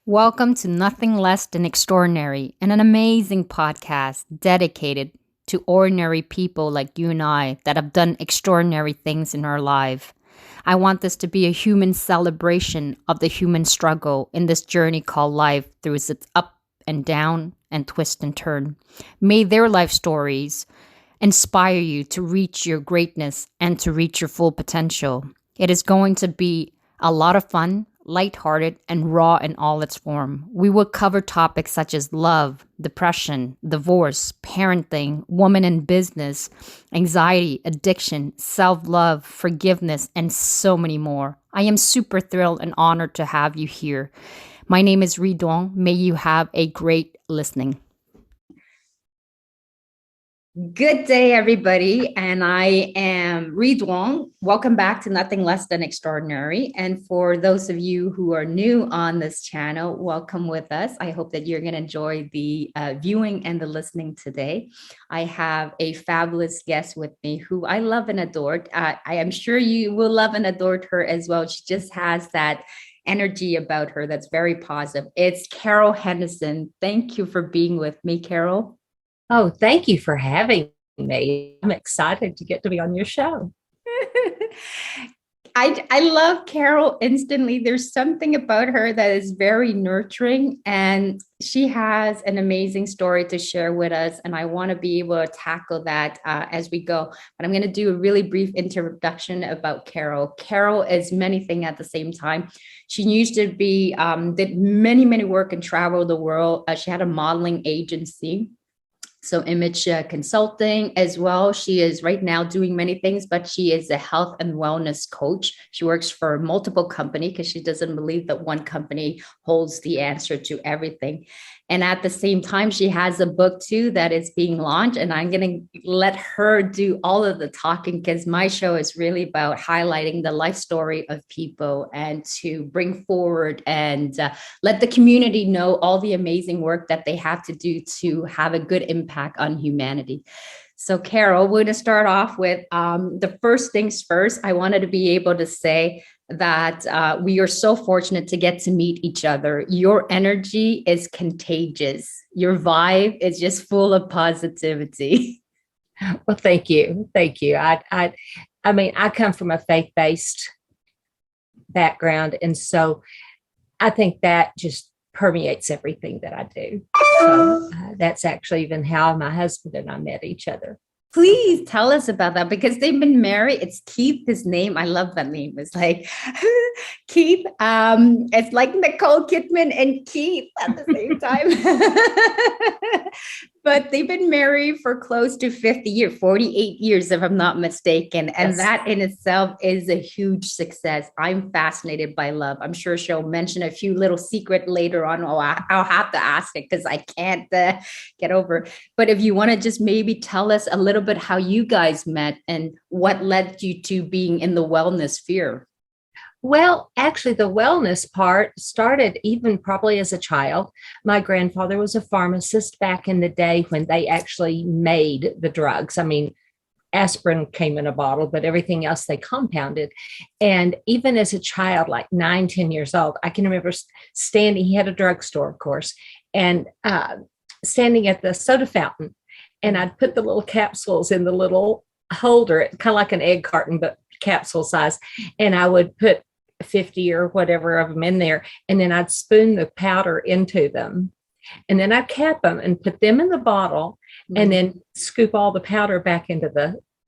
Welcome to Nothing Less Than Extraordinary, and an amazing podcast dedicated to ordinary people like you and I that have done extraordinary things in our life. I want this to be a human celebration of the human struggle in this journey called life through its up and down and twist and turn. May their life stories inspire you to reach your greatness and to reach your full potential. It is going to be a lot of fun, lighthearted, and raw in all its form. We will cover topics such as love, depression, divorce, parenting, woman in business, anxiety, addiction, self-love, forgiveness, and so many more. I am super thrilled and honored to have you here. My name is Ridon. May you have a great listening. Good day, everybody. And I am Ridwan. Welcome back to Nothing Less Than Extraordinary. And for those of you who are new on this channel, welcome with us. I hope that you're going to enjoy the viewing and the listening today. I have a fabulous guest with me who I love and adore. I am sure you will love and adore her as well. She just has that energy about her that's very positive. It's Carol Henderson. Thank you for being with me, Carol. Oh, thank you for having me. I'm excited to get to be on your show. I love Carol instantly. There's something about her that is very nurturing, and she has an amazing story to share with us. And I want to be able to tackle that as we go. But I'm going to do a really brief introduction about Carol. Carol is many things at the same time. She used to be, did many work and travel the world. She had a modeling agency. So image consulting as well. She is right now doing many things, but she is a health and wellness coach. She works for multiple companies because she doesn't believe that one company holds the answer to everything. And at the same time, she has a book too that is being launched. And I'm going to let her do all of the talking because my show is really about highlighting the life story of people and to bring forward and let the community know all the amazing work that they have to do to have a good impact on humanity. So, Carol, we're going to start off with the first things first. I wanted to be able to say that we are so fortunate to get to meet each other. Your energy is contagious. Your vibe is just full of positivity. Well, thank you. Thank you. I mean, I come from a faith-based background. And so I think that just permeates everything that I do. So that's actually even how my husband and I met each other. Please tell us about that because they've been married. It's Keith, his name. I love that name. It's like Keith. It's like Nicole Kidman and Keith at the same time. But they've been married for close to 50 years, 48 years, if I'm not mistaken. And yes, that in itself is a huge success. I'm fascinated by love. I'm sure she'll mention a few little secret later on. Oh, I'll have to ask it because I can't get over. But if you want to just maybe tell us a little bit how you guys met and what led you to being in the wellness sphere. Well, actually, the wellness part started even probably as a child. My grandfather was a pharmacist back in the day when they actually made the drugs. I mean, aspirin came in a bottle, but everything else they compounded. And even as a child, like 9, 10 years old, I can remember standing, he had a drugstore, of course, and standing at the soda fountain. And I'd put the little capsules in the little holder, kind of like an egg carton, but capsule size. And I would put 50 or whatever of them in there. And then I'd spoon the powder into them. And then I'd cap them and put them in the bottle and then scoop all the powder back into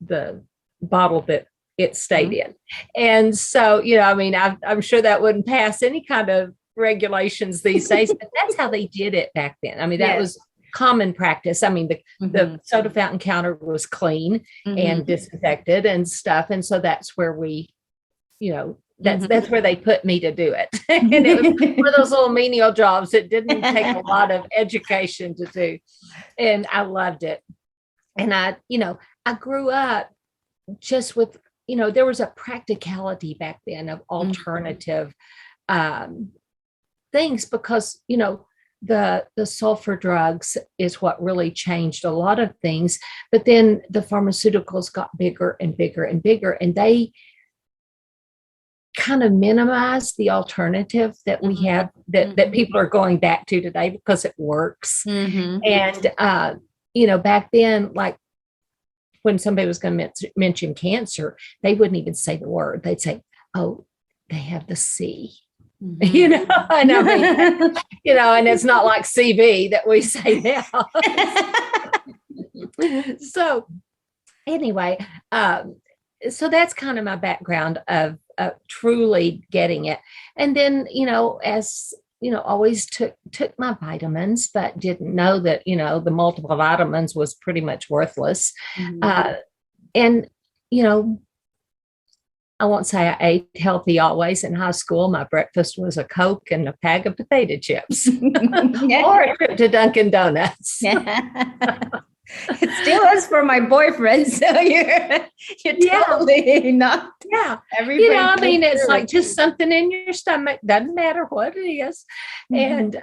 the bottle that it stayed in. And so, I mean, I'm sure that wouldn't pass any kind of regulations these days, but that's how they did it back then. I mean, that was common practice. I mean, the soda fountain counter was clean and disinfected and stuff. And so that's where we, that's where they put me to do it. And it was one of those little menial jobs that didn't take a lot of education to do. And I loved it. And I grew up just with, there was a practicality back then of alternative things because, the sulfur drugs is what really changed a lot of things. But then the pharmaceuticals got bigger and bigger and bigger, and they kind of minimize the alternative that we have that people are going back to today because it works. And, back then, like when somebody was going to mention cancer, they wouldn't even say the word. They'd say, oh, they have the C. And I mean, and it's not like CV that we say now. So anyway, so that's kind of my background of truly getting it. And then, as always took my vitamins, but didn't know that, the multiple vitamins was pretty much worthless. And, I won't say I ate healthy always. In high school, my breakfast was a Coke and a bag of potato chips or a trip to Dunkin' Donuts. It still is for my boyfriend. So you're totally not. Yeah. I mean, it's like just something in your stomach. Doesn't matter what it is. And,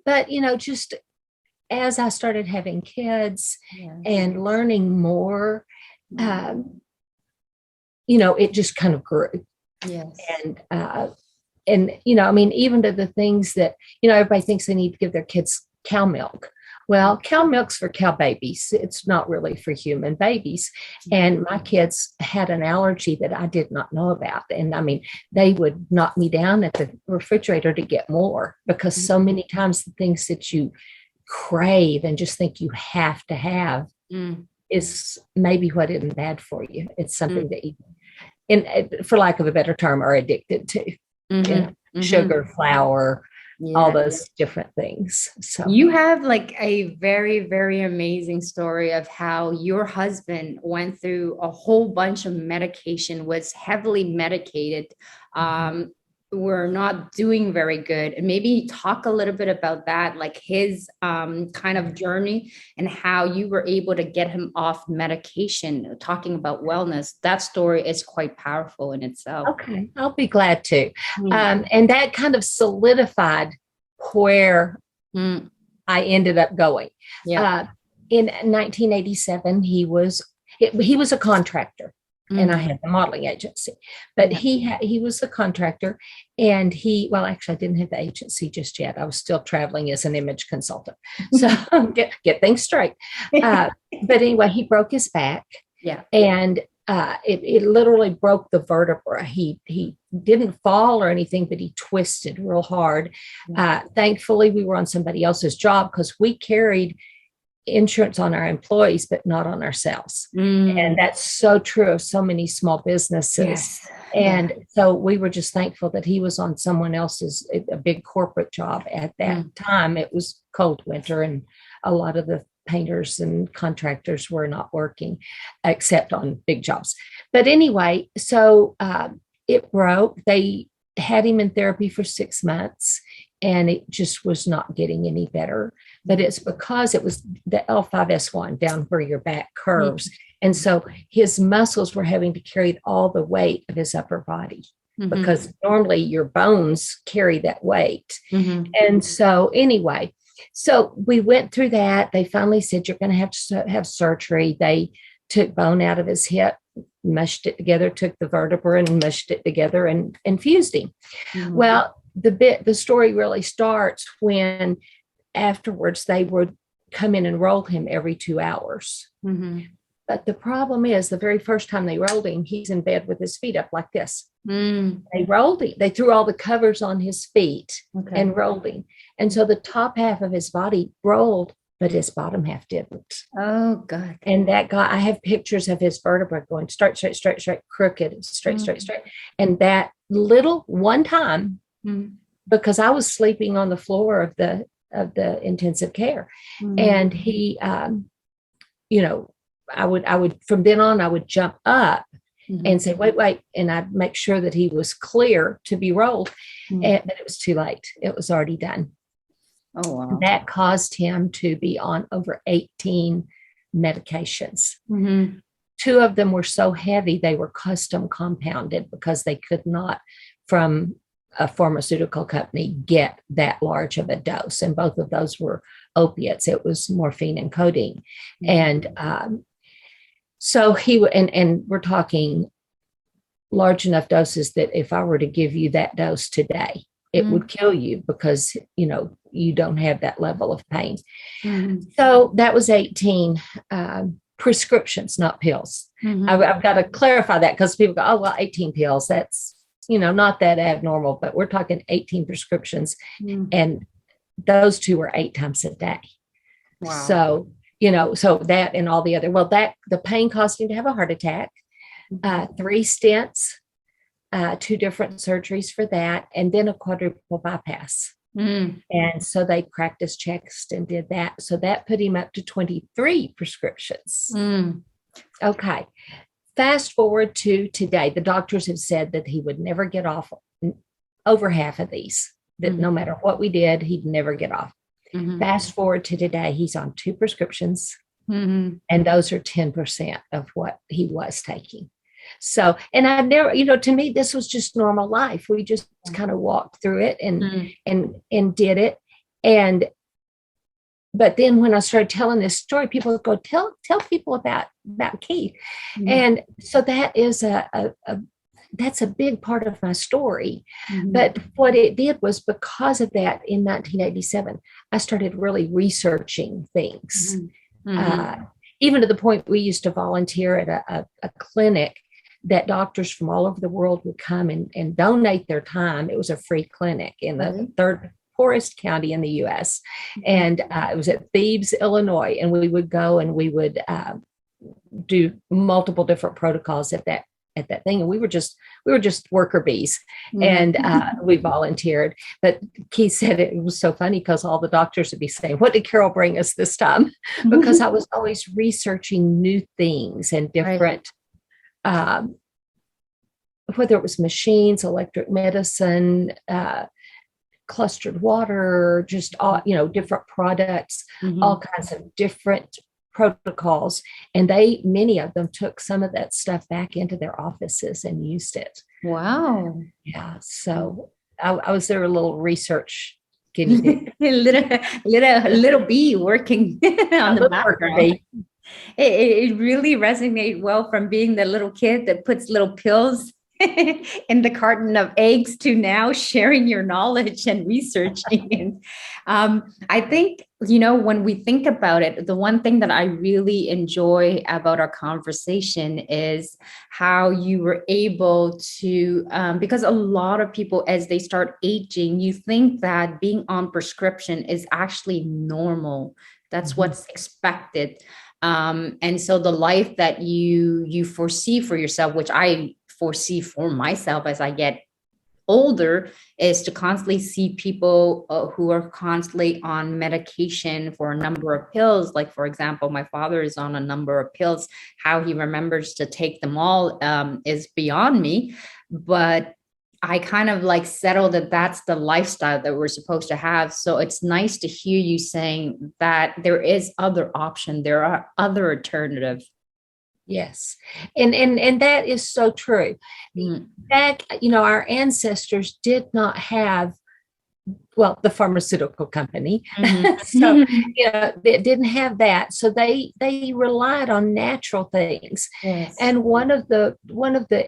but, just as I started having kids and learning more, it just kind of grew. Yes. And, I mean, even to the things that, everybody thinks they need to give their kids cow milk. Well, cow milk's for cow babies. It's not really for human babies. And my kids had an allergy that I did not know about. And I mean, they would knock me down at the refrigerator to get more because so many times the things that you crave and just think you have to have is maybe what isn't bad for you. It's something that you, for lack of a better term, are addicted to. Sugar, flour, all those different things. So you have like a very, very amazing story of how your husband went through a whole bunch of medication, was heavily medicated, were not doing very good. And maybe talk a little bit about that, like his kind of journey and how you were able to get him off medication, talking about wellness. That story is quite powerful in itself. Okay, I'll be glad to. And that kind of solidified where I ended up going. In 1987, he was a contractor. And I had the modeling agency, but he was a contractor, and actually I didn't have the agency just yet. I was still traveling as an image consultant. So get things straight. But anyway, he broke his back. And it literally broke the vertebra. He didn't fall or anything, but he twisted real hard. Thankfully, we were on somebody else's job because we carried insurance on our employees, but not on ourselves. And that's so true of so many small businesses. And so we were just thankful that he was on someone else's, a big corporate job at that time. It was cold winter and a lot of the painters and contractors were not working except on big jobs. But anyway, so it broke. They had him in therapy for 6 months. And it just was not getting any better. But it's because it was the L5S1 down where your back curves. And so his muscles were having to carry all the weight of his upper body because normally your bones carry that weight. And so anyway, so we went through that. They finally said, you're going to have to have surgery. They took bone out of his hip, mushed it together, took the vertebra and mushed it together and fused him. Well, the story really starts when afterwards they would come in and roll him every 2 hours. But the problem is the very first time they rolled him, he's in bed with his feet up like this. They rolled him. They threw all the covers on his feet and rolled him. And so the top half of his body rolled, but his bottom half didn't. Oh, God. And that guy, I have pictures of his vertebra going straight, crooked, straight. And that little one time, because I was sleeping on the floor of the intensive care, and he, I would from then on I would jump up and say wait, and I'd make sure that he was clear to be rolled, but it was too late. It was already done. Oh, wow. That caused him to be on over 18 medications. 2 of them were so heavy they were custom compounded because they could not from a pharmaceutical company get that large of a dose. And both of those were opiates. It was morphine and codeine. And so he, and we're talking large enough doses that if I were to give you that dose today, it would kill you because, you don't have that level of pain. So that was 18 prescriptions, not pills. I've got to clarify that because people go, oh, well, 18 pills, that's, not that abnormal, but we're talking 18 prescriptions. And those two were 8 times a day. Wow. So, so that and all the other, the pain caused him to have a heart attack, 3 stents, 2 different surgeries for that, and then a quadruple bypass. And so they practice checks and did that. So that put him up to 23 prescriptions. Okay. Fast forward to today. The doctors have said that he would never get off over half of these, that no matter what we did, he'd never get off. Fast forward to today, he's on 2 prescriptions, and those are 10% of what he was taking. So, and I've never, to me, this was just normal life. We just kind of walked through it and did it. But then when I started telling this story, people would go, tell people about Keith. And so that is that's a big part of my story. But what it did was, because of that, in 1987, I started really researching things. Even to the point we used to volunteer at a clinic that doctors from all over the world would come and donate their time. It was a free clinic in the 3rd poorest county in the U.S. And it was at Thebes, Illinois. And we would go and we would do multiple different protocols at that thing. And we were just worker bees, and we volunteered. But Keith said it was so funny because all the doctors would be saying, what did Carol bring us this time? Because I was always researching new things and different, whether it was machines, electric medicine, clustered water, just all, different products, all kinds of different protocols. And many of them took some of that stuff back into their offices and used it. Wow. Yeah. So I was there, a little research guinea pig. little bee working on the background. It really resonated well from being the little kid that puts little pills in the carton of eggs to now sharing your knowledge and researching. And I think, when we think about it, the one thing that I really enjoy about our conversation is how you were able to, because a lot of people, as they start aging, you think that being on prescription is actually normal. That's what's expected. And so the life that you foresee for yourself, which I foresee for myself as I get older, is to constantly see people who are constantly on medication for a number of pills. Like, for example, my father is on a number of pills. How he remembers to take them all is beyond me. But I kind of settled that that's the lifestyle that we're supposed to have. So it's nice to hear you saying that there is other option. There are other alternatives. Yes. And that is so true. Back, our ancestors did not have, the pharmaceutical company. So, they didn't have that. So they relied on natural things. Yes. And one of the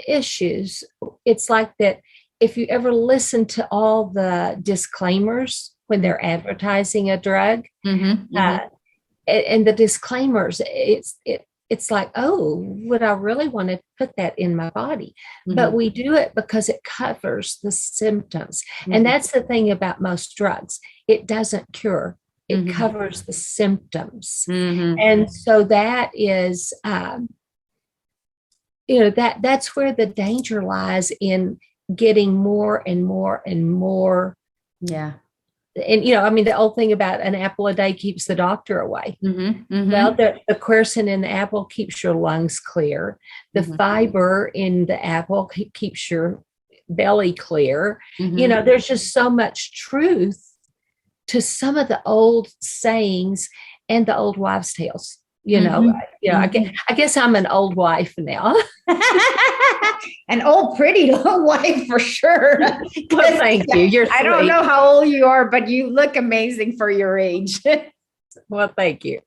issues, it's like that, if you ever listen to all the disclaimers when they're advertising a drug, and the disclaimers, it's like, oh, would I really want to put that in my body? But we do it because it covers the symptoms. And that's the thing about most drugs. It doesn't cure. It covers the symptoms. And so that is, that's where the danger lies, in getting more and more and more. Yeah. And, the old thing about an apple a day keeps the doctor away. Well, the quercetin in the apple keeps your lungs clear. The fiber in the apple keeps your belly clear. There's just so much truth to some of the old sayings and the old wives' tales. I guess I'm an old wife now. An old pretty old wife for sure. Well, thank you. You're sweet. I don't know how old you are, but you look amazing for your age. Well, thank you.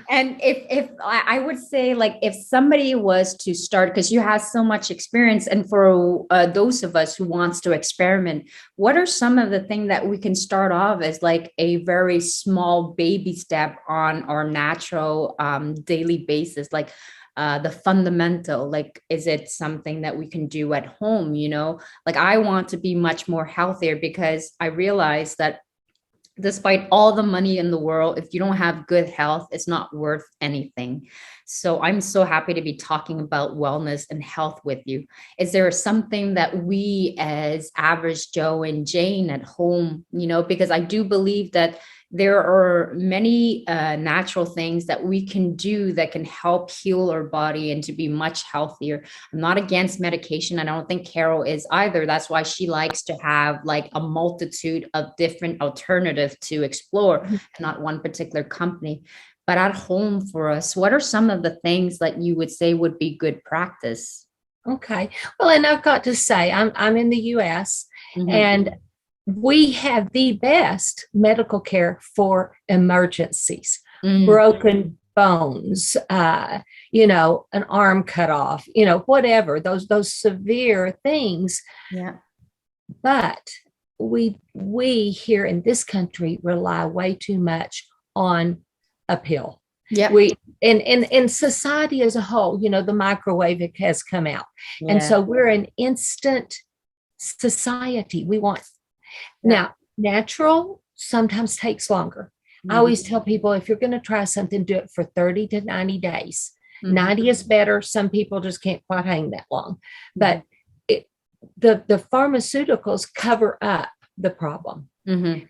And if I would say, like, if somebody was to start, because you have so much experience, and for those of us who wants to experiment, what are some of the things that we can start off as like a very small baby step on our natural daily basis, like the fundamental, like, is it something that we can do at home? Like, I want to be much more healthier because I realize that despite all the money in the world, if you don't have good health, it's not worth anything. So I'm so happy to be talking about wellness and health with you. Is there something that we as average Joe and Jane at home, because I do believe that there are many natural things that we can do that can help heal our body and to be much healthier. I'm not against medication. I don't think Carol is either. That's why she likes to have like a multitude of different alternatives to explore, and not one particular company. But at home for us, what are some of the things that you would say would be good practice? Okay. Well, and I've got to say, I'm in the US, Mhm. and we have the best medical care for emergencies, Mm, broken bones, an arm cut off, whatever, those severe things. yeah. But we here in this country rely way too much on a pill. Yep. We in society as a whole, the microwave has come out. And Yeah. so we're an instant society. We want Yeah. now natural sometimes takes longer. I always Mhm. tell people if you're going to try something, do it for 30 to 90 days. Mhm. 90 is better. Some people just can't quite hang that long. Mhm. But the pharmaceuticals cover up the problem. Mhm.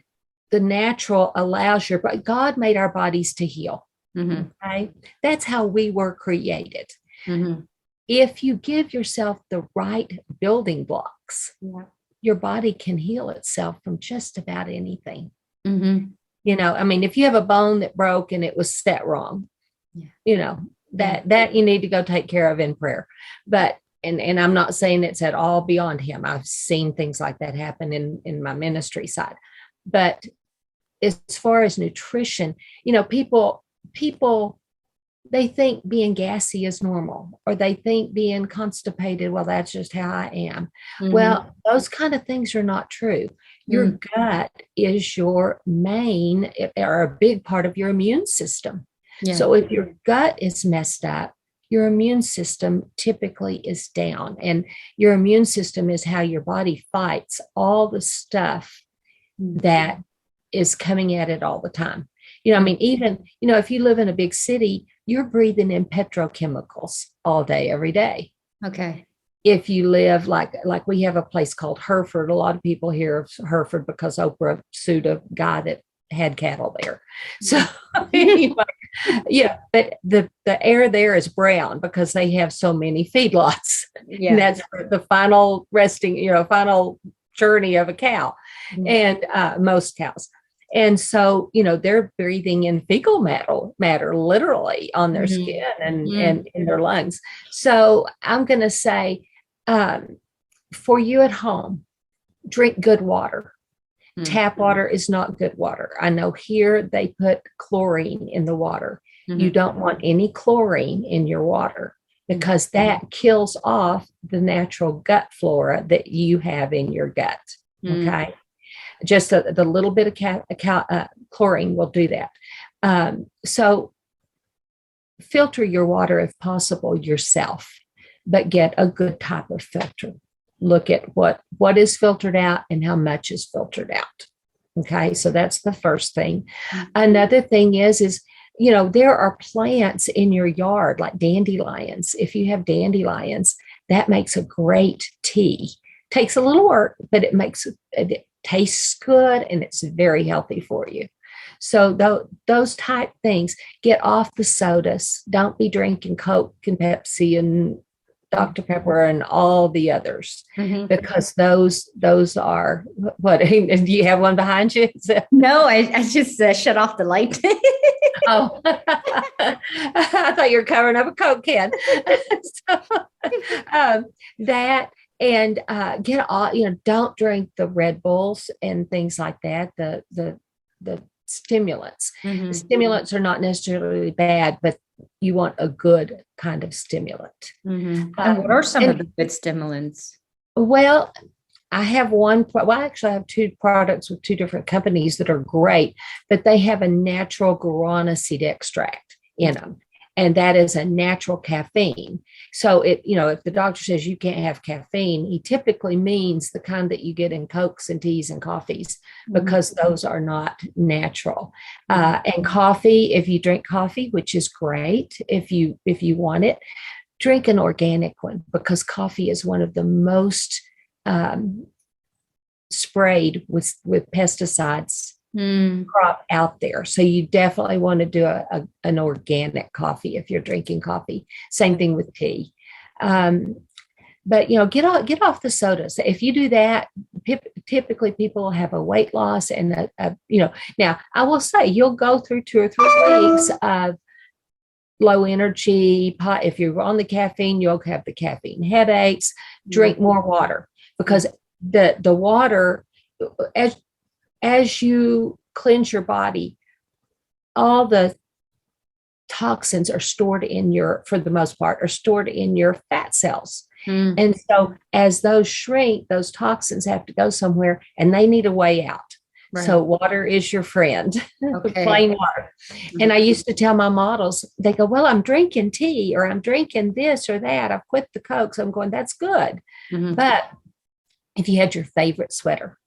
The natural allows your body. God made our bodies to heal. Mhm. Okay. That's how we were created. Mhm. If you give yourself the right building blocks, Yeah. your body can heal itself from just about anything. Mhm. I mean, if you have a bone that broke and it was set wrong, Yeah. you know, Yeah. that you need to go take care of in prayer. But and I'm not saying it's at all beyond him. I've seen things like that happen in my ministry side. But as far as nutrition, people they think being gassy is normal, or they think being constipated, well, that's just how I am. Mhm. Well, those kind of things are not true. Your Mm. gut is your main or a big part of your immune system. Yeah. So if your gut is messed up, your immune system typically is down. And your immune system is how your body fights all the stuff Mm. that is coming at it all the time. I Mm. mean, even, if you live in a big city, you're breathing in petrochemicals all day, every day. Okay. If you live like we have a place called Hereford, a lot of people hear of Hereford because Oprah sued a guy that had cattle there. So anyway, yeah, but the air there is brown because they have so many feedlots. And Yeah. that's the final resting, final journey of a cow, Mm. and most cows. And so, they're breathing in fecal matter literally on their Mhm. skin and, Mm. and in their lungs. So I'm going to say, um, for you at home, drink good water. Mm. Tap water is not good water. I know here they put chlorine in the water. You Mhm. don't want any chlorine in your water Mhm. because that kills off the natural gut flora that you have in your gut. Mm. Okay. Just the little bit of chlorine will do that. So filter your water if possible yourself, but get a good type of filter. Look at what is filtered out and how much is filtered out. Okay, so that's the first thing. Mm. Another thing is there are plants in your yard like dandelions. If you have dandelions, that makes a great tea. Takes a little work, but it tastes good and it's very healthy for you. So those type things, get off the sodas. Don't be drinking Coke and Pepsi and Dr. Pepper and all the others, Mhm. because those are what. Do you have one behind you? No, I just shut off the light. Oh, I thought you were covering up a Coke can. So, um, that and get all don't drink the Red Bulls and things like that. The stimulants. Mm-hmm. Stimulants are not necessarily bad, but you want a good kind of stimulant. Mm-hmm. And what are some of the good stimulants? Well, I have I actually have two products with two different companies that are great, but they have a natural guarana seed extract in them. And that is a natural caffeine. So if the doctor says you can't have caffeine, he typically means the kind that you get in Cokes and teas and coffees, because those are not natural. And coffee, if you drink coffee, which is great, if you want it, drink an organic one, because coffee is one of the most sprayed with pesticides crop out there. So you definitely want to do an organic coffee if you're drinking coffee. Same thing with tea. But get off the sodas. If you do that, typically people have a weight loss and now I will say you'll go through 2 or 3 weeks of low energy. If you're on the caffeine, you'll have the caffeine headaches. Drink more water, because the water, as you cleanse your body, all the toxins are stored for the most part, are stored in your fat cells. And so as those shrink, those toxins have to go somewhere and they need a way out. Right. So water is your friend, plain water. And I used to tell my models, they go, well, I'm drinking tea, or I'm drinking this or that. I've quit the Coke. So I'm going, that's good. But if you had your favorite sweater,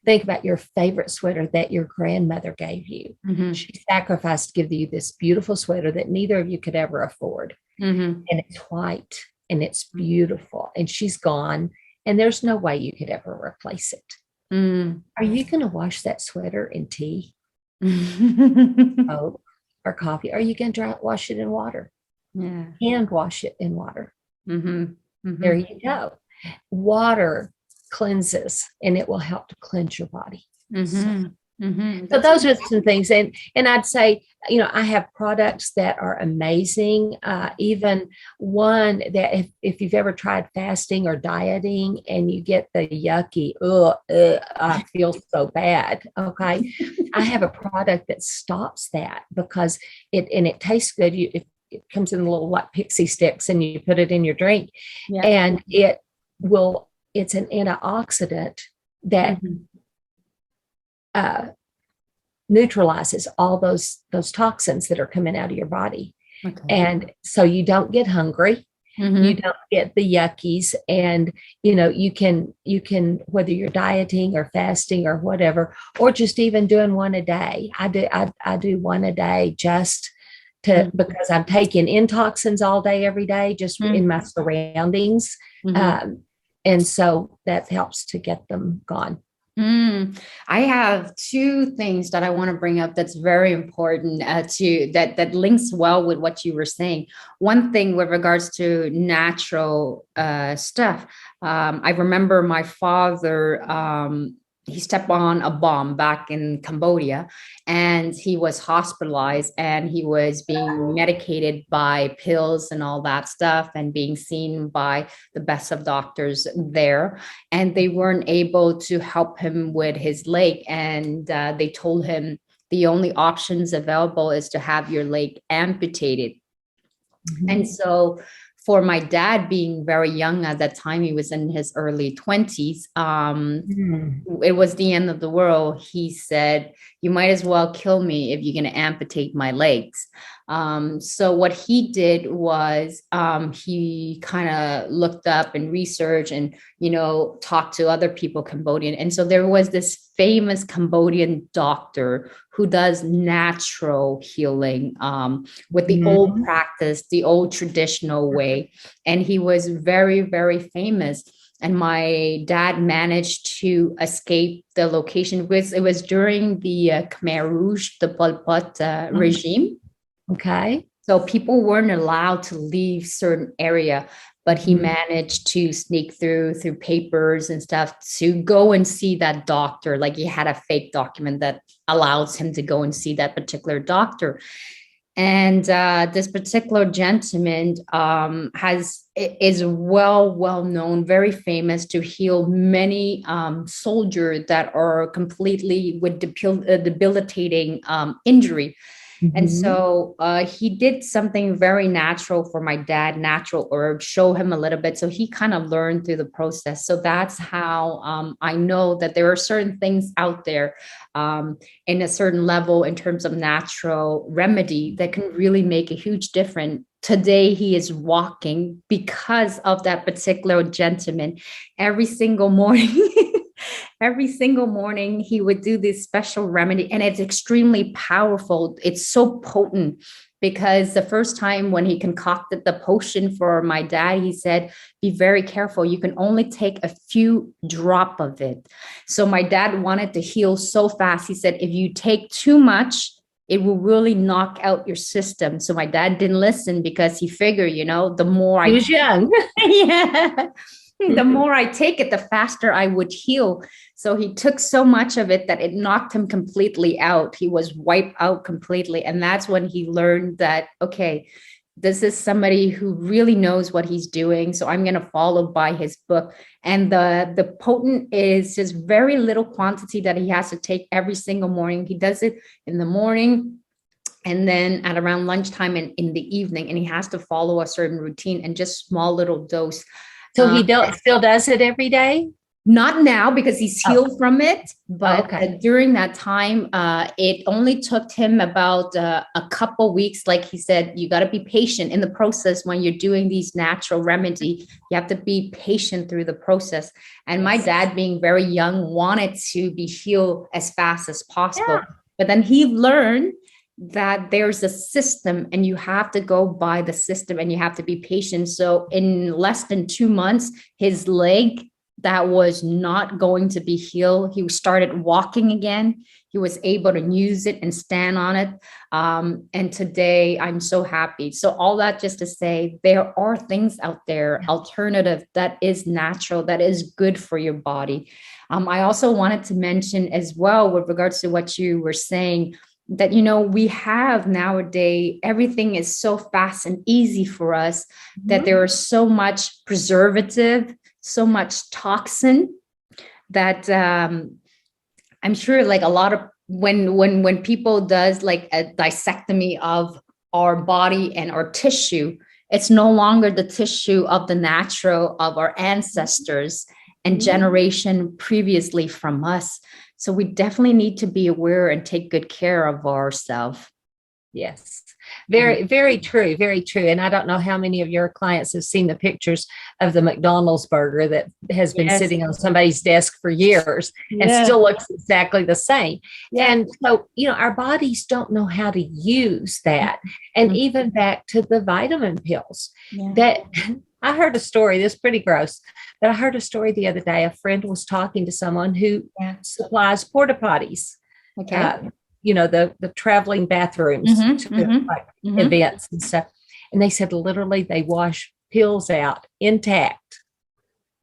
think about your favorite sweater that your grandmother gave you. She sacrificed to give you this beautiful sweater that neither of you could ever afford. And it's white and it's beautiful, and she's gone, and there's no way you could ever replace it. Are you going to wash that sweater in tea, Coke, or coffee? Are you going to wash it in water? Hand wash it in water. There you go. Water cleanses, and it will help to cleanse your body. So those are some things. And I'd say, I have products that are amazing. Even one that if you've ever tried fasting or dieting and you get the yucky, I feel so bad. Okay. I have a product that stops that, because it tastes good. It comes in little like pixie sticks, and you put it in your drink, and it's an antioxidant that neutralizes all those toxins that are coming out of your body. And so you don't get hungry. You don't get the yuckies, and you can, whether you're dieting or fasting or whatever, or just even doing one a day. I do one a day just because I'm taking in toxins all day, every day, just in my surroundings. And so that helps to get them gone. I have 2 things that I want to bring up that's very important that links well with what you were saying. One thing with regards to natural stuff. I remember my father, he stepped on a bomb back in Cambodia, and he was hospitalized, and he was being medicated by pills and all that stuff, and being seen by the best of doctors there. And they weren't able to help him with his leg. And they told him the only options available is to have your leg amputated. And so for my dad, being very young at that time, he was in his early 20s. It was the end of the world. He said, you might as well kill me if you're going to amputate my legs. So what he did was he kind of looked up and researched and, talked to other people, Cambodian. And so there was this famous Cambodian doctor who does natural healing with the old practice, the old traditional way. And he was very, very famous. And my dad managed to escape the location, because it was during the Khmer Rouge, the Pol Pot regime. Okay. So people weren't allowed to leave certain area, but he managed to sneak through papers and stuff to go and see that doctor. Like, he had a fake document that allows him to go and see that particular doctor. And this particular gentleman has is well known, very famous to heal many soldiers that are completely with debilitating injury. And Mhm. so he did something very natural for my dad, natural herb, show him a little bit. So he kind of learned through the process. So that's how I know that there are certain things out there in a certain level in terms of natural remedy that can really make a huge difference. Today, he is walking because of that particular gentleman every single morning. Every single morning he would do this special remedy, and it's extremely powerful. It's so potent because the first time when he concocted the potion for my dad, he said, be very careful, you can only take a few drop of it. So my dad wanted to heal so fast. He said, if you take too much, it will really knock out your system. So my dad didn't listen because he figured, the more He I was young. yeah, the more I take it, the faster I would heal. So he took so much of it that it knocked him completely out. He was wiped out completely. And that's when he learned that, okay, this is somebody who really knows what he's doing. So I'm going to follow by his book. And the potent is just very little quantity that he has to take every single morning. He does it in the morning and then at around lunchtime and in the evening. And he has to follow a certain routine and just small little dose. So he still does it every day? Not now because he's Oh, healed from it, oh, but okay. during that time, it only took him about a couple weeks. Like he said, you got to be patient in the process when you're doing these natural remedy. You have to be patient through the process. And my Yes. dad, being very young, wanted to be healed as fast as possible. Yeah. But then he learned that there's a system and you have to go by the system and you have to be patient. So in less than 2 months, his leg that was not going to be healed, he started walking again. He was able to use it and stand on it. And today I'm so happy. So all that just to say, there are things out there, alternative, that is natural, that is good for your body. I also wanted to mention as well, with regards to what you were saying, that we have nowadays, everything is so fast and easy for us, that there is so much preservative, so much toxin, that I'm sure, like, a lot of when people does like a dissectomy of our body and our tissue, it's no longer the tissue of the natural of our ancestors and generation previously from us. So we definitely need to be aware and take good care of ourselves. Yes. Very, very true. Very true. And I don't know how many of your clients have seen the pictures of the McDonald's burger that has been Yes. sitting on somebody's desk for years and Yeah. still looks exactly the same. Yeah. And so, our bodies don't know how to use that. And even back to the vitamin pills, Yeah. that I heard a story, this is pretty gross, but I heard a story the other day. A friend was talking to someone who supplies porta potties. Okay. The traveling bathrooms to like events and stuff. And they said literally they wash pills out intact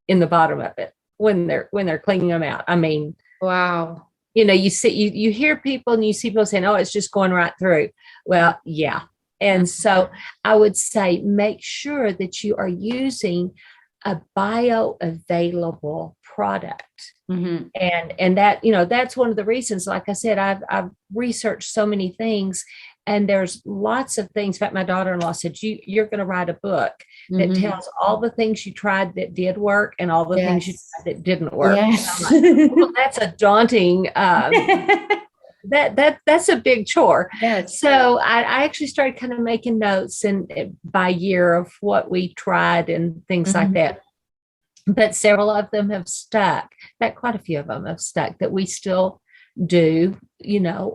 in the bottom of it when they're cleaning them out. I mean, Wow. you hear people and you see people saying, oh, it's just going right through. Well, yeah. And so I would say make sure that you are using a bioavailable product. And that, that's one of the reasons, like I said, I've researched so many things, and there's lots of things. In fact, my daughter-in-law said, you're going to write a book that tells all the things you tried that did work and all the things you tried that didn't work. Yes. Like, well, that's a daunting, that's a big chore. Yes. So I actually started kind of making notes and by year of what we tried and things like that. But several of them have stuck. In fact, quite a few of them have stuck that we still do,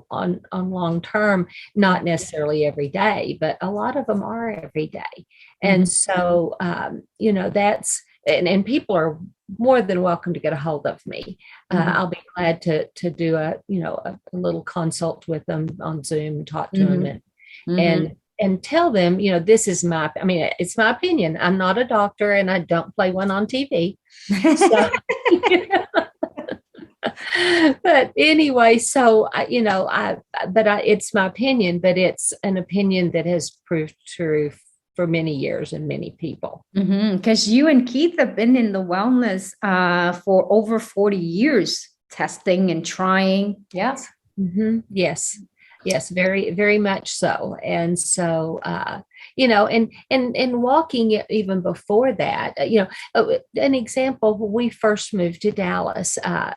on long term, not necessarily every day, but a lot of them are every day. And so, that's, and people are more than welcome to get a hold of me. I'll be glad to do a little consult with them on Zoom and talk to them and tell them, this is it's my opinion. I'm not a doctor and I don't play one on TV. So, but anyway, so it's my opinion, but it's an opinion that has proved true for many years and many people. Because you and Keith have been in the wellness for over 40 years, testing and trying. Yeah. Yes. Yes, very, very much so. And so, and walking even before that, an example, when we first moved to Dallas, I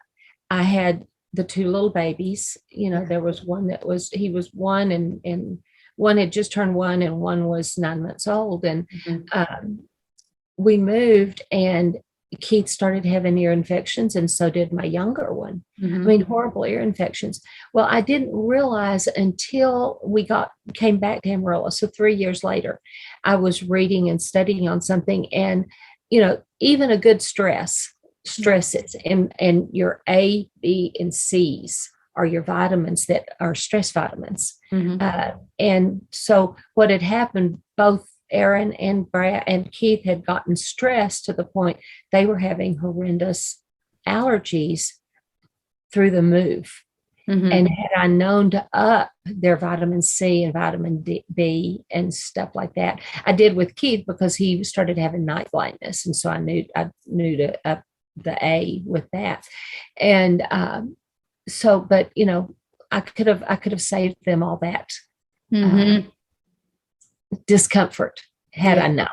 had the two little babies. There was one he was one, and one had just turned one, and one was 9 months old. And we moved, and Keith started having ear infections, and so did my younger one. I mean, horrible ear infections. Well, I didn't realize until we came back to Amarillo. So 3 years later, I was reading and studying on something, and even a good stresses, and your A, B, and C's are your vitamins that are stress vitamins. And so what had happened, both Aaron and Brad and Keith had gotten stressed to the point they were having horrendous allergies through the move. And had I known to up their vitamin C and vitamin B and stuff like that, I did with Keith, because he started having night blindness. And so I knew to up the A with that. And but I could have saved them all that discomfort had I known.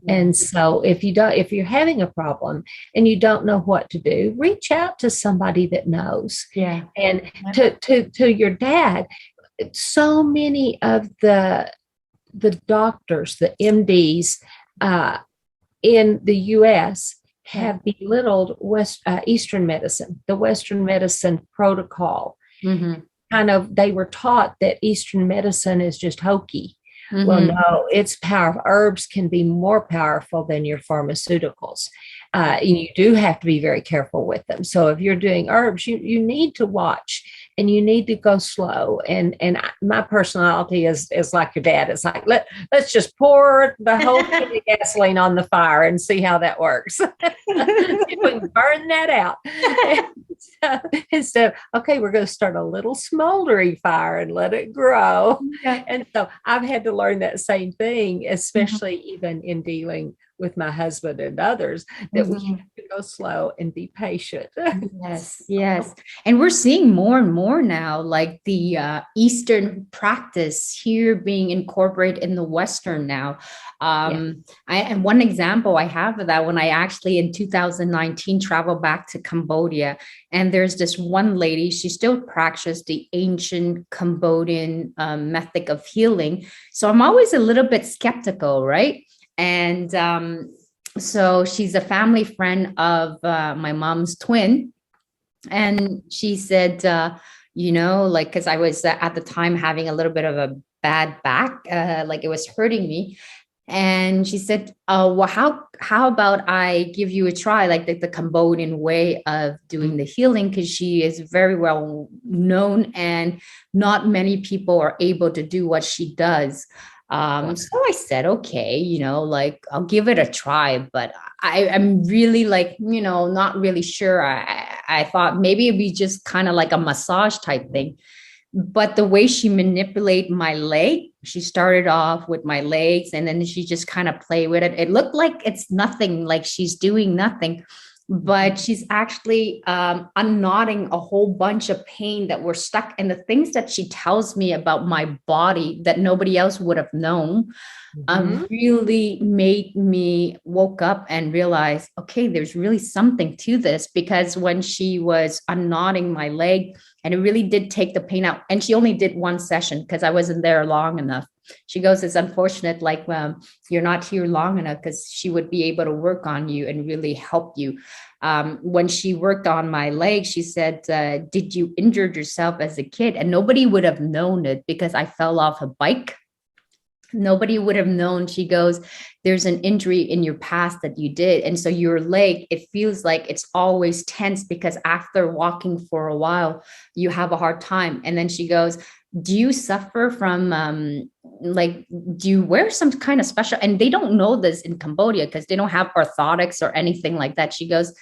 And so if you're having a problem and you don't know what to do, reach out to somebody that knows. Yeah. And to your dad, so many of the doctors, the MDs in the US have belittled Eastern medicine, the Western medicine protocol. Kind of, they were taught that Eastern medicine is just hokey. Well, no, it's powerful. Herbs can be more powerful than your pharmaceuticals. And you do have to be very careful with them. So if you're doing herbs, you need to watch, and you need to go slow. And my personality is like your dad. It's like, let's just pour the whole can of gasoline on the fire and see how that works. We can burn that out. Instead, okay, we're going to start a little smoldering fire and let it grow. And so I've had to learn that same thing, especially even in dealing with my husband and others, that we have to go slow and be patient. Yes. And we're seeing more and more now, like the Eastern practice here being incorporated in the Western now. And one example I have of that, when I actually in 2019 traveled back to Cambodia, and there's this one lady, she still practiced the ancient Cambodian method of healing. So I'm always a little bit skeptical, right? And so she's a family friend of my mom's twin. And she said, because I was at the time having a little bit of a bad back, like it was hurting me. And she said, well, how about I give you a try, like the Cambodian way of doing the healing, because she is very well known and not many people are able to do what she does. So I said, okay, I'll give it a try, but I'm really not really sure. I thought maybe it'd be just kind of like a massage type thing. But the way she manipulated my leg, she started off with my legs and then she just kind of played with it. It looked like it's nothing, like she's doing nothing, but she's actually unknotting a whole bunch of pain that were stuck. And the things that she tells me about my body that nobody else would have known really made me woke up and realize, okay, there's really something to this, because when she was unknotting my leg, and it really did take the pain out, and she only did one session because I wasn't there long enough. She goes, it's unfortunate, you're not here long enough, because she would be able to work on you and really help you. When she worked on my leg, she said, did you injure yourself as a kid? And nobody would have known it because I fell off a bike. Nobody would have known. She goes, there's an injury in your past that you did. And so your leg, it feels like it's always tense because after walking for a while, you have a hard time. And then she goes, do you suffer from, do you wear some kind of special, and they don't know this in Cambodia because they don't have orthotics or anything like that. She goes,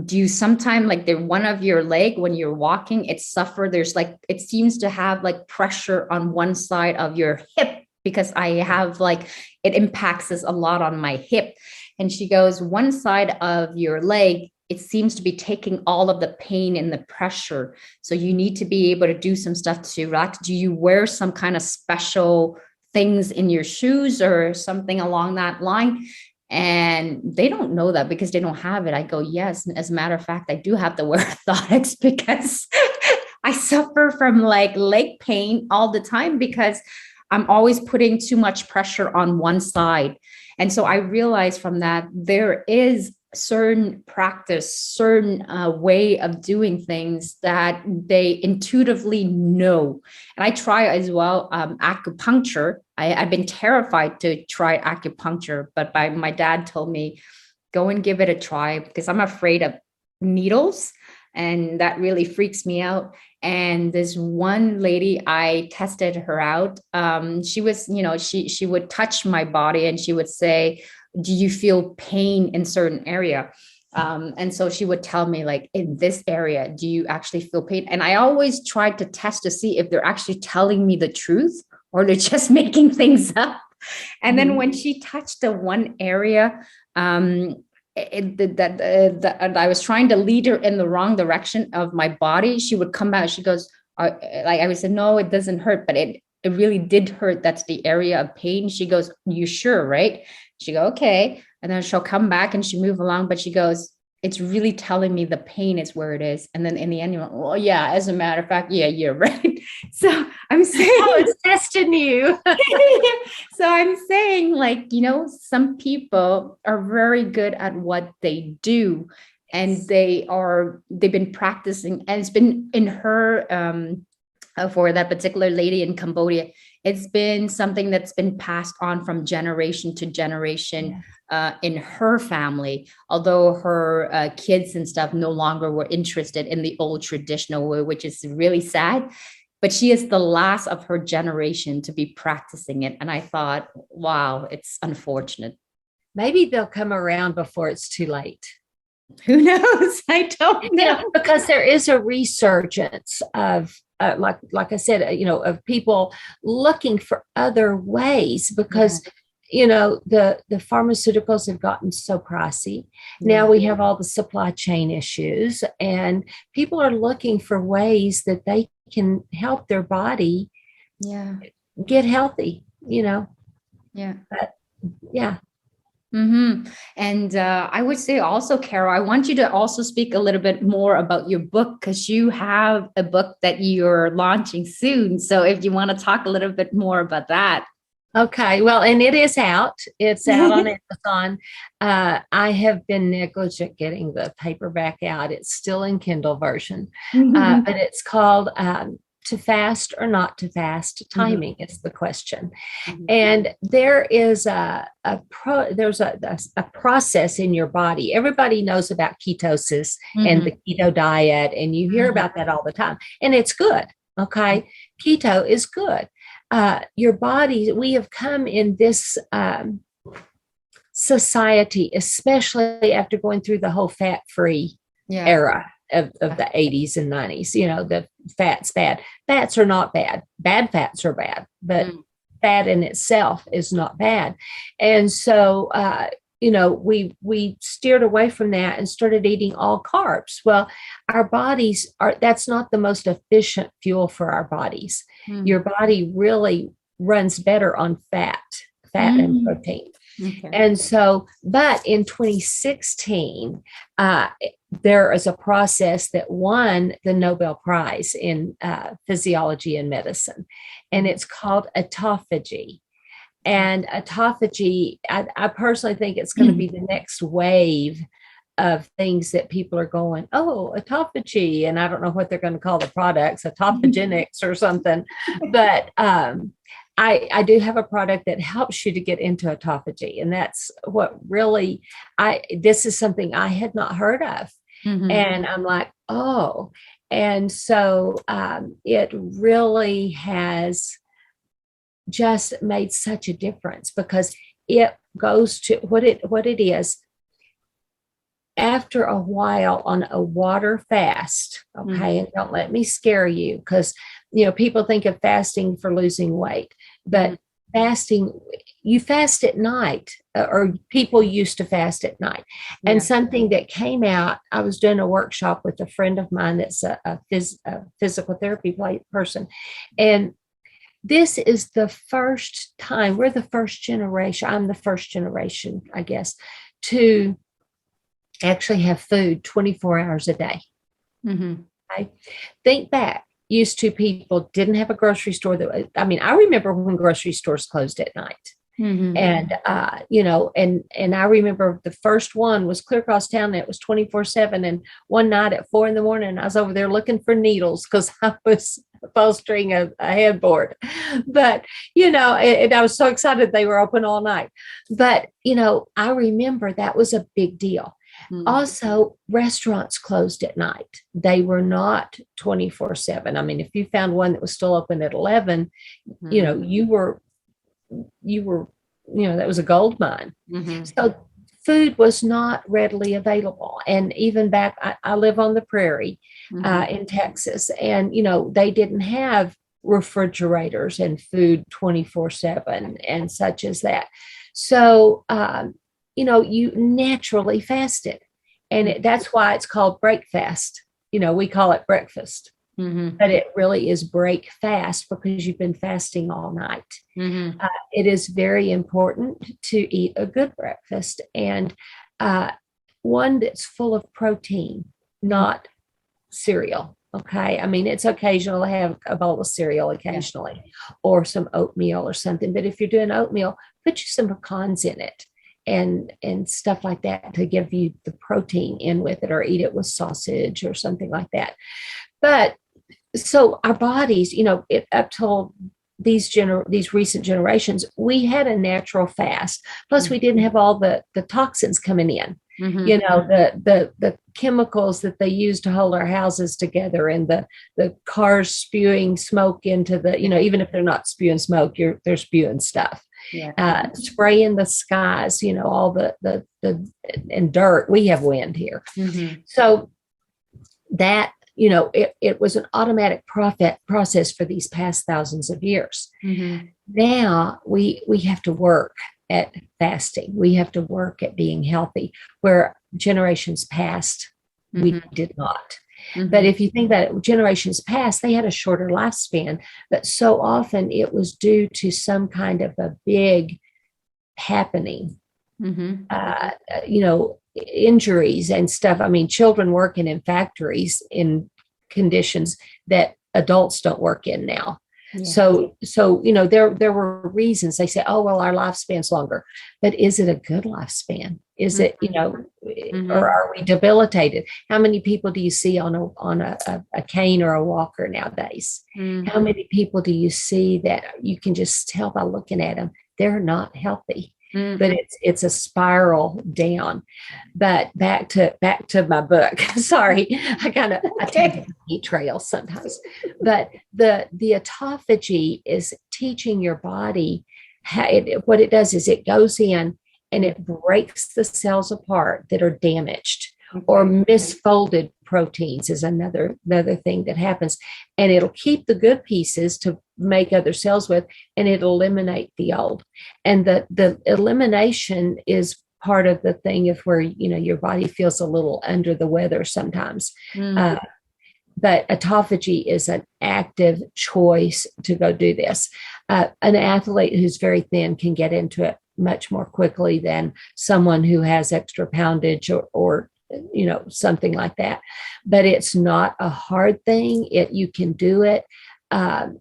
do you sometimes one of your leg when you're walking, it seems to have pressure on one side of your hip, because I have like, it impacts us a lot on my hip. And she goes, one side of your leg, it seems to be taking all of the pain and the pressure. So you need to be able to do some stuff to relax. Do you wear some kind of special things in your shoes or something along that line? And they don't know that because they don't have it. I go, yes. As a matter of fact, I do have to wear orthotics because I suffer from like leg pain all the time because I'm always putting too much pressure on one side. And so I realized from that there is certain practice, certain way of doing things that they intuitively know. And I try as well acupuncture. I've been terrified to try acupuncture, but my dad told me, go and give it a try because I'm afraid of needles. And that really freaks me out. And this one lady, I tested her out. She was, she would touch my body and she would say, do you feel pain in certain area? And so she would tell me like, in this area, do you actually feel pain? And I always tried to test to see if they're actually telling me the truth or they're just making things up. And then when she touched the one area, that I was trying to lead her in the wrong direction of my body, she would come back. She goes, like I would say, no, it doesn't hurt, but it really did hurt. That's the area of pain. She goes, you sure, right? She go, okay. And then she'll come back and she move along, but she goes, it's really telling me the pain is where it is. And then in the end, you went, well, yeah, as a matter of fact, yeah, you're right. So I'm saying, oh, it's testing you. so I'm saying like, some people are very good at what they do and they've been practicing, and it's been in her, for that particular lady in Cambodia, it's been something that's been passed on from generation to generation in her family, although her kids and stuff no longer were interested in the old traditional way, which is really sad. But she is the last of her generation to be practicing it. And I thought, wow, it's unfortunate. Maybe they'll come around before it's too late. Who knows? I don't know. Because there is a resurgence of like I said, of people looking for other ways because, the pharmaceuticals have gotten so pricey. Now we have all the supply chain issues and people are looking for ways that they can help their body get healthy, But, yeah. Mm-hmm. And I would say also, Carol, I want you to also speak a little bit more about your book because you have a book that you're launching soon. So if you want to talk a little bit more about that. Okay, well, and it is out. It's out on Amazon. I have been negligent getting the paperback out. It's still in Kindle version, but it's called To Fast or Not to Fast. Timing is the question. And there is there's a process in your body. Everybody knows about ketosis and the keto diet, and you hear about that all the time. And it's good. Okay. Keto is good. Your body, we have come in this society, especially after going through the whole fat-free era of the 80s and 90s, the fat's bad. Fats are not bad. Bad fats are bad, but fat in itself is not bad. And so, we steered away from that and started eating all carbs. Well, our bodies that's not the most efficient fuel for our bodies. Your body really runs better on fat and protein. Okay. And so, but in 2016, there is a process that won the Nobel Prize in physiology and medicine, and it's called autophagy. And autophagy, I personally think it's going to be the next wave of things that people are going, oh, autophagy. And I don't know what they're going to call the products, autophagenics or something. But I do have a product that helps you to get into autophagy. And that's what really, this is something I had not heard of. And I'm like, oh. And so it really has just made such a difference because it goes to what it is. After a while on a water fast, okay, and don't let me scare you because, people think of fasting for losing weight, but fasting, you fast at night, or people used to fast at night. And Yeah. something that came out, I was doing a workshop with a friend of mine that's a physical therapy person. And this is the first time, we're the first generation, I'm the first generation, I guess, to actually have food 24 hours a day. Mm-hmm. I think back, used to people didn't have a grocery store that, I mean, I remember when grocery stores closed at night. Mm-hmm. And and I remember the first one was clear across town, and it was 24/7. And one night at 4 a.m, I was over there looking for needles because I was upholstering a headboard. But and I was so excited they were open all night. But I remember that was a big deal. Mm-hmm. Also, restaurants closed at night. They were not 24/7. I mean, if you found one that was still open at 11, Mm-hmm. you were, that was a gold mine. Mm-hmm. So food was not readily available. And even back, I live on the prairie Mm-hmm. in Texas, and, they didn't have refrigerators and food 24/7 and such as that. So, you naturally fasted. And that's why it's called break fast. We call it breakfast, Mm-hmm. but it really is break fast because you've been fasting all night. Mm-hmm. It is very important to eat a good breakfast, and one that's full of protein, not cereal. Okay. I mean, it's occasional to have a bowl of cereal occasionally, or some oatmeal or something. But if you're doing oatmeal, put you some pecans in it and stuff like that to give you the protein in with it, or eat it with sausage or something like that. But so our bodies, up till these recent generations, we had a natural fast. Plus, we didn't have all the toxins coming in. Mm-hmm. The chemicals that they use to hold our houses together, and the cars spewing smoke into the, even if they're not spewing smoke, they're spewing stuff. Yeah. Spraying the skies, all the and dirt. We have wind here. Mm-hmm. So that, it was an automatic process for these past thousands of years. Mm-hmm. Now we have to work at fasting. We have to work at being healthy, where generations past, we did not. Mm-hmm. But if you think about it, generations past, they had a shorter lifespan, but so often it was due to some kind of a big happening. Mm-hmm. Injuries and stuff. I mean, children working in factories in conditions that adults don't work in now. Yeah. So there were reasons. They say, oh, well, our lifespan's longer, but is it a good lifespan? Is it, or are we debilitated? How many people do you see on a cane or a walker nowadays? Mm-hmm. How many people do you see that you can just tell by looking at them, they're not healthy? Mm-hmm. But it's a spiral down. But back to my book. Sorry, I take a heat trail sometimes. But the autophagy is teaching your body what it does is it goes in and it breaks the cells apart that are damaged. Okay. Or misfolded proteins is another thing that happens. And it'll keep the good pieces to make other cells with, and it'll eliminate the old. And the elimination is part of the thing of where, your body feels a little under the weather sometimes. Mm. But autophagy is an active choice to go do this. An athlete who's very thin can get into it much more quickly than someone who has extra poundage or something like that. But it's not a hard thing. You can do it. And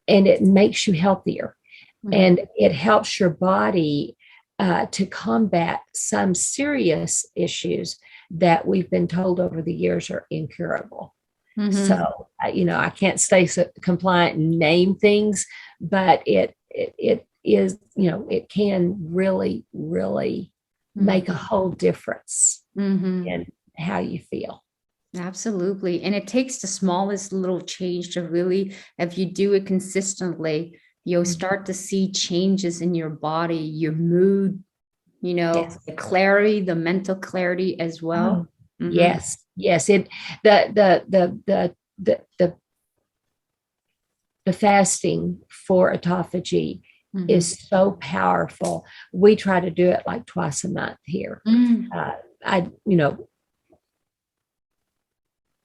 it makes you healthier. Mm-hmm. And it helps your body to combat some serious issues that we've been told over the years are incurable. Mm-hmm. So, I can't stay compliant and name things, but it is, it can really, really make a whole difference in how you feel. Absolutely. And it takes the smallest little change to really, if you do it consistently, you'll start to see changes in your body, your mood, yes. The clarity, the mental clarity as well. Oh, yes. The fasting for autophagy Mhm. is so powerful. We try to do it like twice a month here. Mm. I,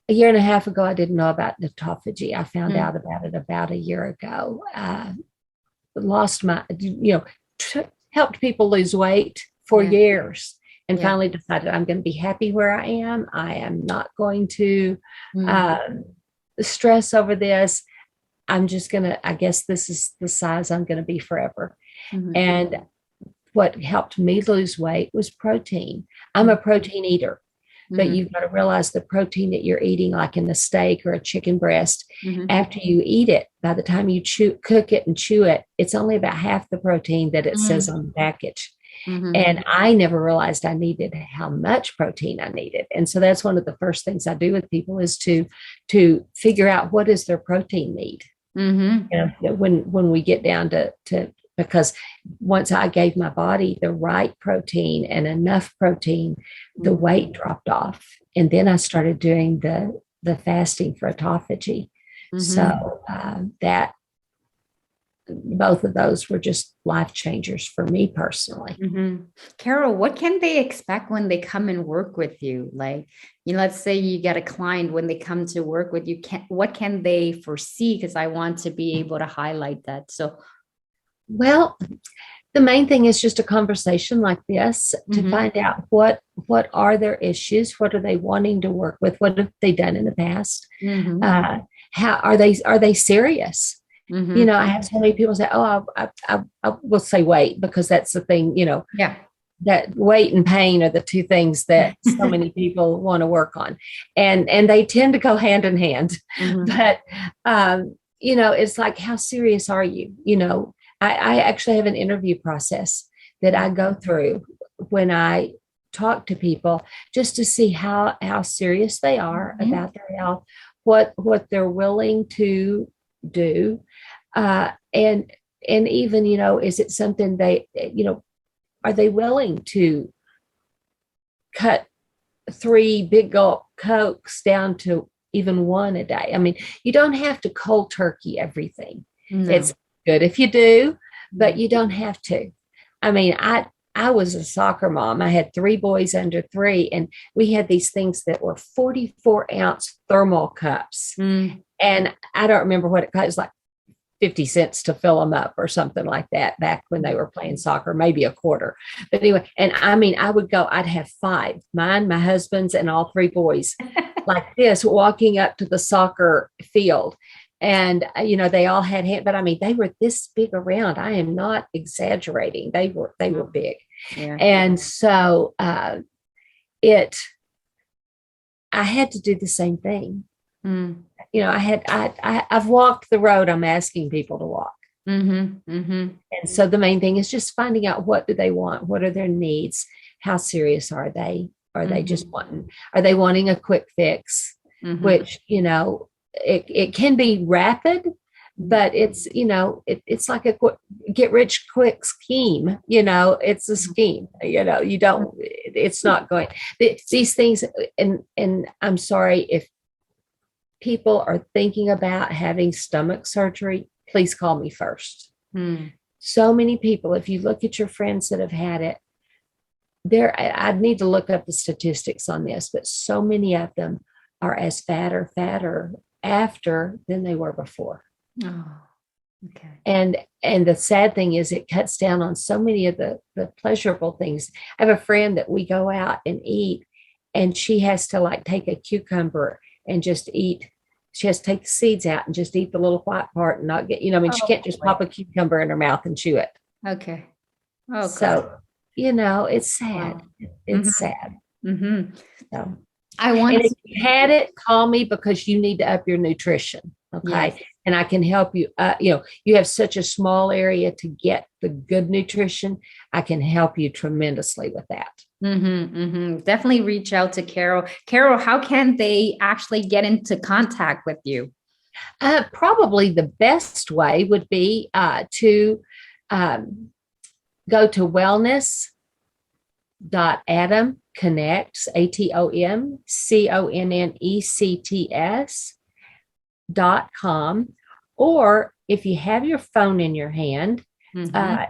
a year and a half ago, I didn't know about autophagy. I found Mm. out about it about a year ago. Lost my, helped people lose weight for Yeah. years, and Yeah. finally decided I'm going to be happy where I am. I am not going to Mm. um, stress over this. I'm just going to, I guess this is the size I'm going to be forever. Mhm. And what helped me lose weight was protein. I'm a Mm. protein eater, but Mhm. you've got to realize the protein that you're eating, like in a steak or a chicken breast, Mhm. after you eat it, by the time you cook it and chew it, it's only about half the protein that it says Mm. on the package. Mhm. And I never realized I needed how much protein I needed. And so that's one of the first things I do with people is to figure out what is their protein need. Mhm. When we get down to because once I gave my body the right protein and enough protein, the Mhm. weight dropped off. And then I started doing the fasting for autophagy. Mhm. So that both of those were just life changers for me personally. Mhm. Carol, what can they expect when they come and work with you? Like, let's say you get a client when they come to work with you, what can they foresee? Because I want to be able to highlight that. So, Well, the main thing is just a conversation like this to mhm. find out what are their issues, what are they wanting to work with, what have they done in the past, Mhm. uh, how are they serious? Mhm. I have so many people say, "Oh, I will say weight because that's the thing." Yeah. That weight and pain are the two things that so many people want to work on, and they tend to go hand in hand. Mhm. But it's like, how serious are you? I actually have an interview process that I go through when I talk to people just to see how serious they are Mhm. about their health, what they're willing to do, and even is it something they are they willing to cut 3 big gulp Cokes down to even one a day? I mean, you don't have to cold turkey everything. No. It's good if you do, but Yeah. you don't have to. I mean, I was a soccer mom. I had 3 boys under 3, and we had these things that were 44-ounce thermal cups. Mm. And I don't remember what it cost. It was like 50 cents to fill them up or something like that back when they were playing soccer, maybe a quarter. But anyway, and I mean, I'd have 5, mine, my husband's, and all 3 boys like this walking up to the soccer field. And, they all had hand, but I mean, they were this big around. I am not exaggerating. They were big. Yeah. And so it, I had to do the same thing. Mm. I've walked the road I'm asking people to walk. Mhm. Mhm. And so the main thing is just finding out, what do they want? What are their needs? How serious are they? Mhm. Are they wanting a quick fix? Mhm. Which, it can be rapid, Mhm. but it's like a get rich quick scheme. It's a scheme. You don't, it's not going, these things. And I'm sorry if people are thinking about having stomach surgery, please call me first. Mhm. So many people, if you look at your friends that have had it, I'd need to look up the statistics on this, but so many of them are as fatter after than they were before. Oh, okay. And the sad thing is it cuts down on so many of the pleasurable things. I have a friend that we go out and eat, and she has to like take a cucumber and just eat. She has to take the seeds out and just eat the little white part and not get, I mean, she Oh can't just boy. pop a cucumber in her mouth and chew it. Okay. Oh God. So, it's sad. Wow. It's Mhm. sad. Mhm. So, I and want if to. you had it, call me because you need to up your nutrition. Yes. Okay. And I can help you. You have such a small area to get the good nutrition. I can help you tremendously with that. Definitely reach out to Carol. Carol, how can they actually get into contact with you? Probably the best way would be to um, go to wellness.atomconnects, ATOMCONNECTS.com. Or if you have your phone in your hand,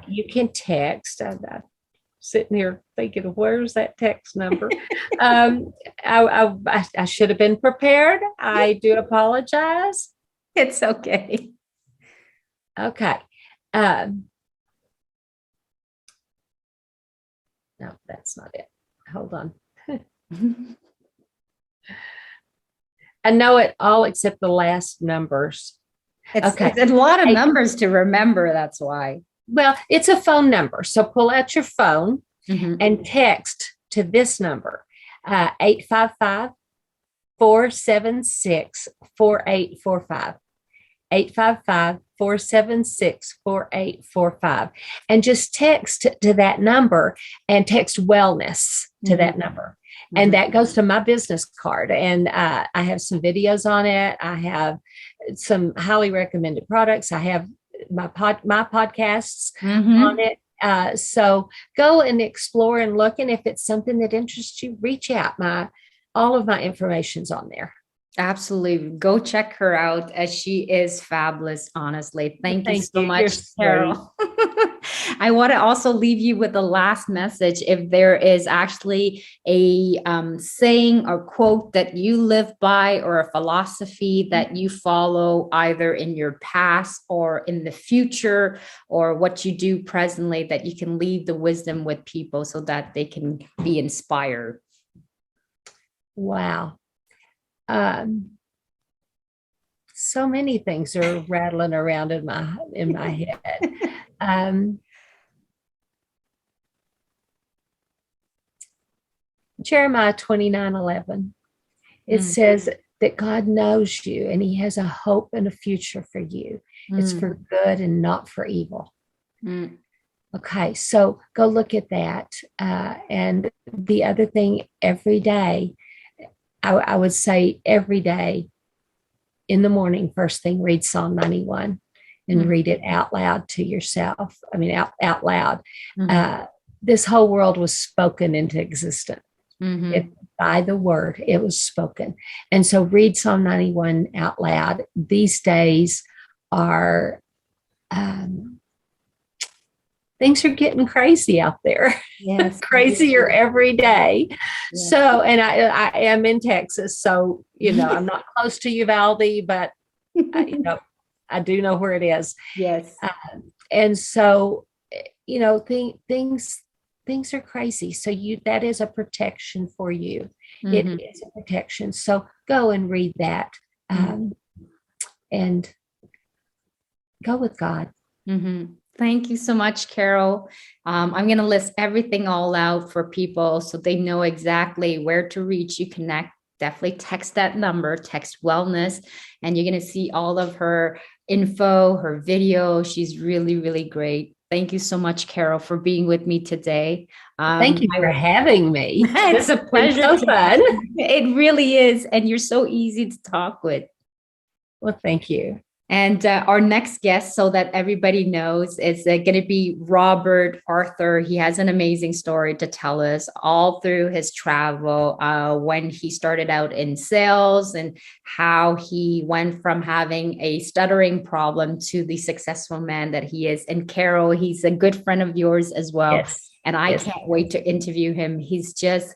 You can text. I'm sitting here thinking, where's that text number? I should have been prepared. I do apologize. It's okay. Okay. No, that's not it. Hold on. I know it all except the last numbers. It's a lot of numbers to remember. That's why. Well, it's a phone number. So pull out your phone and text to this number, 855 476 4845. 855-476-4845. And just text to that number and text wellness to that number. And that goes to my business card. And I have some videos on it. I have some highly recommended products. I have my podcasts on it. So go and explore and look. And if it's something that interests you, reach out. All of my information's on there. Absolutely. Go check her out, as she is fabulous, honestly. Thank you so much, Carol. I want to also leave you with the last message. If there is actually a saying or quote that you live by, or a philosophy that you follow either in your past or in the future, or what you do presently, that you can leave the wisdom with people so that they can be inspired. Wow. So many things are rattling around in my head. Jeremiah 29:11. It says that God knows you and he has a hope and a future for you. It's for good and not for evil. Okay, so go look at that. And the other thing, every day, I would say every day in the morning, first thing, read Psalm 91 and read it out loud to yourself. I mean, out loud. This whole world was spoken into existence. By the word, it was spoken. And so read Psalm 91 out loud. These days are, things are getting crazy out there. Yes. Crazier every day. Yes. So, and I am in Texas, so, I'm not close to Uvalde, but I do know where it is. Yes. And so, things are crazy. So that is a protection for you. It is a protection. So go and read that, and go with God. Thank you so much, Carol. I'm going to list everything all out for people so they know exactly where to reach you. Connect. Definitely text that number, text wellness, and you're going to see all of her info, her video. She's really, really great. Thank you so much, Carol, for being with me today. Thank you for having me. It's a pleasure. So fun. It really is. And you're so easy to talk with. Well, thank you. And our next guest, so that everybody knows, is going to be Robert Arthur. He has an amazing story to tell us all through his travel, when he started out in sales and how he went from having a stuttering problem to the successful man that he is. And Carol, he's a good friend of yours as well. Yes. And I can't wait to interview him. He's just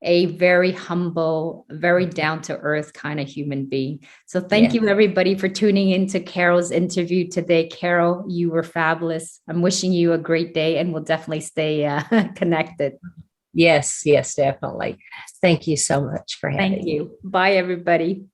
a very humble, very down-to-earth kind of human being. So thank you, everybody, for tuning into Carol's interview today. Carol, you were fabulous. I'm wishing you a great day, and we'll definitely stay connected. Yes, definitely. Thank you so much for having me. Thank you. Bye, everybody.